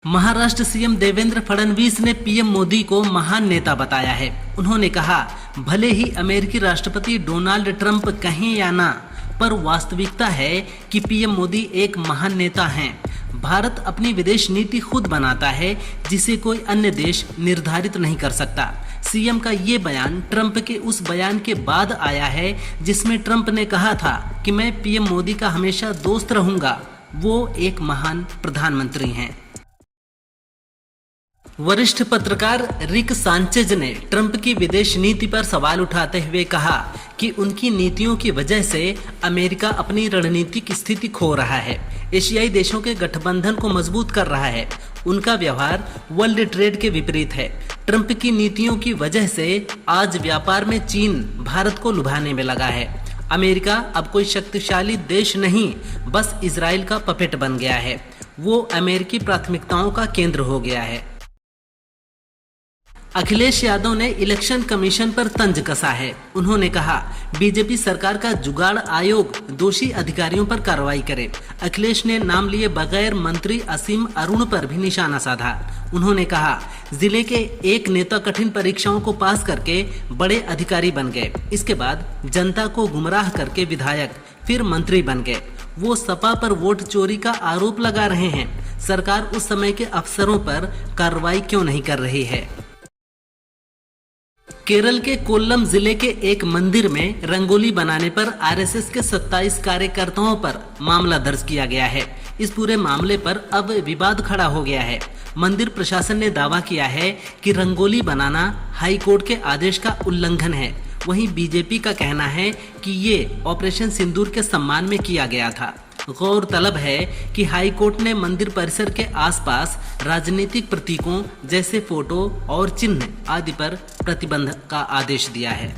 Maharashtra CM Devendra Fadnavis ने PM Modi को महान नेता बताया है। उन्होंने कहा, भले ही अमेरिकी राष्ट्रपति डोनाल्ड ट्रंप कहें या ना, पर वास्तविकता है कि पीएम मोदी एक महान नेता हैं। भारत अपनी विदेश नीति खुद बनाता है, जिसे कोई अन्य देश निर्धारित नहीं कर सकता। सीएम का ये बयान ट्रंप के उस बयान के बाद आया है जिसमें ट्रंप ने कहा था कि मैं पीएम मोदी का हमेशा दोस्त रहूंगा। वो एक महान प्रधानमंत्री हैं। वरिष्ठ पत्रकार रिक सांचेज ने ट्रंप की विदेश नीति पर सवाल उठाते हुए कहा कि उनकी नीतियों की वजह से अमेरिका अपनी रणनीतिक स्थिति खो रहा है, एशियाई देशों के गठबंधन को मजबूत कर रहा है। उनका व्यवहार वर्ल्ड ट्रेड के विपरीत है। ट्रंप की नीतियों की वजह से आज व्यापार में चीन भारत को लुभाने में लगा है। अमेरिका अब कोई शक्तिशाली देश नहीं, बस इजराइल का पपेट बन गया है। वो अमेरिकी प्राथमिकताओं का केंद्र हो गया है। अखिलेश यादव ने इलेक्शन कमीशन पर तंज कसा है। उन्होंने कहा, बीजेपी सरकार का जुगाड़ आयोग दोषी अधिकारियों पर कार्रवाई करे। अखिलेश ने नाम लिए बगैर मंत्री असीम अरुण पर भी निशाना साधा। उन्होंने कहा, जिले के एक नेता कठिन परीक्षाओं को पास करके बड़े अधिकारी बन गए। इसके बाद जनता को गुमराह करके विधायक, फिर मंत्री बन गए। वो सपा पर वोट चोरी का आरोप लगा रहे हैं। सरकार उस समय के अफसरों पर कार्रवाई क्यों नहीं कर रही है? केरल के कोल्लम जिले के एक मंदिर में रंगोली बनाने पर आरएसएस के 27 कार्यकर्ताओं पर मामला दर्ज किया गया है। इस पूरे मामले पर अब विवाद खड़ा हो गया है। मंदिर प्रशासन ने दावा किया है कि रंगोली बनाना हाई कोर्ट के आदेश का उल्लंघन है। वहीं बीजेपी का कहना है कि ये ऑपरेशन सिंदूर के सम्मान में किया गया था। गौरतलब है कि हाई कोर्ट ने मंदिर परिसर के आसपास राजनीतिक प्रतीकों जैसे फोटो और चिन्ह आदि पर प्रतिबंध का आदेश दिया है।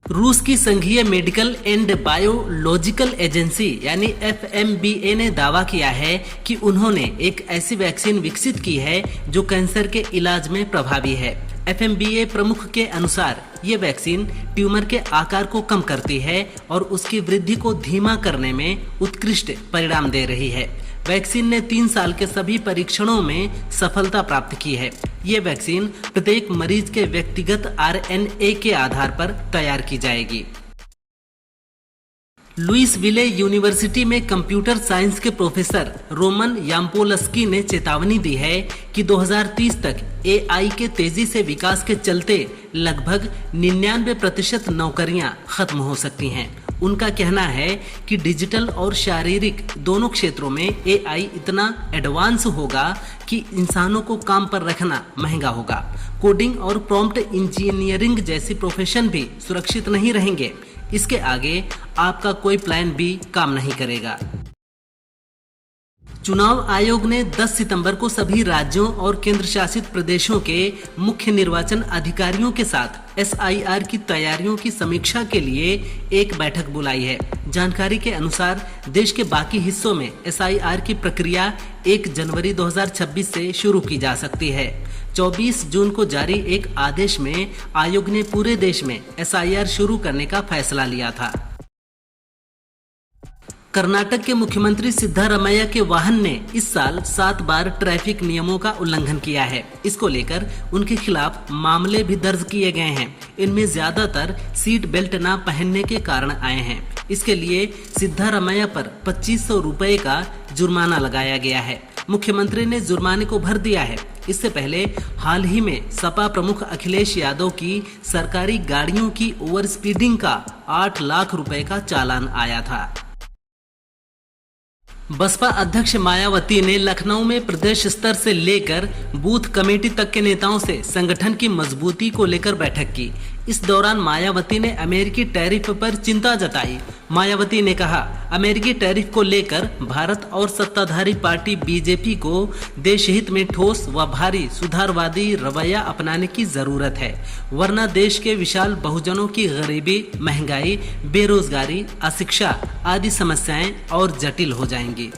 रूस की संघीय मेडिकल एंड बायोलॉजिकल एजेंसी यानी FMBA ने दावा किया है कि उन्होंने एक ऐसी वैक्सीन विकसित की है जो कैंसर के इलाज में प्रभावी है। FMBA प्रमुख के अनुसार ये वैक्सीन ट्यूमर के आकार को कम करती है और उसकी वृद्धि को धीमा करने में उत्कृष्ट परिणाम दे रही है। वैक्सीन ने 3 साल के सभी परीक्षणों में सफलता प्राप्त की है। ये वैक्सीन प्रत्येक मरीज के व्यक्तिगत RNA के आधार पर तैयार की जाएगी। लुइसविले यूनिवर्सिटी में कंप्यूटर साइंस के प्रोफेसर रोमन याम्पोलस्की ने चेतावनी दी है कि 2030 तक AI के तेजी से विकास के चलते लगभग 99% नौकरियां खत्म हो सकती हैं। उनका कहना है कि डिजिटल और शारीरिक दोनों क्षेत्रों में AI इतना एडवांस होगा कि इंसानों को काम पर रखना महंगा होगा। कोडिंग और प्रॉम्प्ट इंजीनियरिंग जैसी प्रोफेशन भी सुरक्षित नहीं रहेंगे। इसके आगे आपका कोई प्लान भी काम नहीं करेगा। चुनाव आयोग ने 10 सितंबर को सभी राज्यों और केंद्र शासित प्रदेशों के मुख्य निर्वाचन अधिकारियों के साथ SIR की तैयारियों की समीक्षा के लिए एक बैठक बुलाई है। जानकारी के अनुसार देश के बाकी हिस्सों में SIR की प्रक्रिया 1 जनवरी 2026 से शुरू की जा सकती है। 24 जून को जारी एक आदेश में आयोग ने पूरे देश में SIR शुरू करने का फैसला लिया था। कर्नाटक के मुख्यमंत्री सिद्धारमैया के वाहन ने इस साल 7 बार ट्रैफिक नियमों का उल्लंघन किया है। इसको लेकर उनके खिलाफ मामले भी दर्ज किए गए हैं। इनमें ज्यादातर सीट बेल्ट न पहनने के कारण आए हैं। इसके लिए सिद्धारमैया पर 2500 रुपए का जुर्माना लगाया गया है। मुख्यमंत्री ने जुर्माने को भर दिया है। इससे पहले हाल ही में सपा प्रमुख अखिलेश यादव की सरकारी गाड़ियों की ओवर स्पीडिंग का 8 लाख रुपए का चालान आया था। बसपा अध्यक्ष मायावती ने लखनऊ में प्रदेश स्तर से लेकर बूथ कमेटी तक के नेताओं से संगठन की मजबूती को लेकर बैठक की। इस दौरान मायावती ने अमेरिकी टैरिफ पर चिंता जताई। मायावती ने कहा, अमेरिकी टैरिफ को लेकर भारत और सत्ताधारी पार्टी बीजेपी को देश हित में ठोस व भारी सुधारवादी रवैया अपनाने की जरूरत है, वरना देश के विशाल बहुजनों की गरीबी, महंगाई, बेरोजगारी, अशिक्षा आदि समस्याएं और जटिल हो जाएंगी।